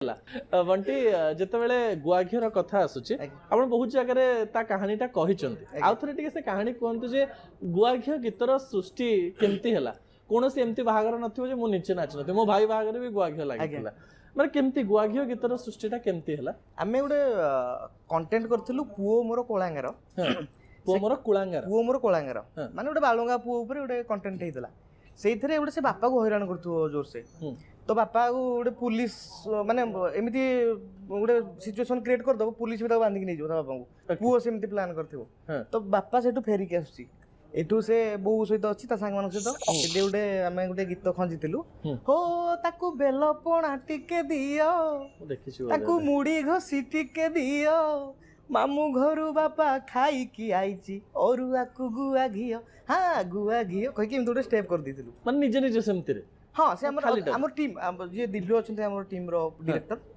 बंटी जितेबाला गुआ घीर कथा आसूची आपण बहुत जगह ता कहानीटा कहिचंती आउ थरे टिके से कहानी कहंतु जे गुआ घी गीतर सृष्टि केमती हैला कोनोसी एमती बाहागर नथिबो जे मो नीचे नाच नथि मो भाई बाहागर भी गुआ घी लागितला माने केमती गुआ घी गीतर सृष्टिटा केमती हैला आमे गुडे कंटेंट करथिलु पुओ मोर कोलांगार पुओ मोर कोलांगार माने गुडे बालुंगा पुओ ऊपर गुडे कंटेंट हेतला ସେଇଥିରେ ଗୋଟେ ସେ ବାପାକୁ ହଇରାଣ କରୁଥିବ ଜୋରସେ ତ ବାପାକୁ ଗୋଟେ ପୁଲିସ ମାନେ ଏମିତି ଗୋଟେ ସିଚୁଏସନ କ୍ରିଏଟ କରିଦବ ପୁଲିସ ବି ତାକୁ ବାନ୍ଧିକି ନେଇଯିବ ତା ବାପାଙ୍କୁ ପୁଅ ସେମିତି ପ୍ଲାନ୍ କରିଥିବ ତ ବାପା ସେଠୁ ଫେରିକି ଆସୁଛି ଏଠୁ ସେ ବୋଉ ସହିତ ଅଛି ତା ସାଙ୍ଗମାନଙ୍କ ସହିତ ସେଠି ଗୋଟେ ଆମେ ଗୋଟେ ଗୀତ ଖଞ୍ଜିଥିଲୁ ହୋ ତାକୁ ବେଲ ପଣା ଟିକେ ଦିଅ ତାକୁ ମୁଢି ଘଷି ଟିକେ ଦିଅ मामू घरू बापा खाई की आईची अरुआकु गुआ घियो हाँ गुआ घियो कहि के गोटे स्टेप कर दिथिलु माने निजे निजे सेमति रे हाँ से हमर टीम जे दिल्ली अछंते हमर टीम रो डायरेक्टर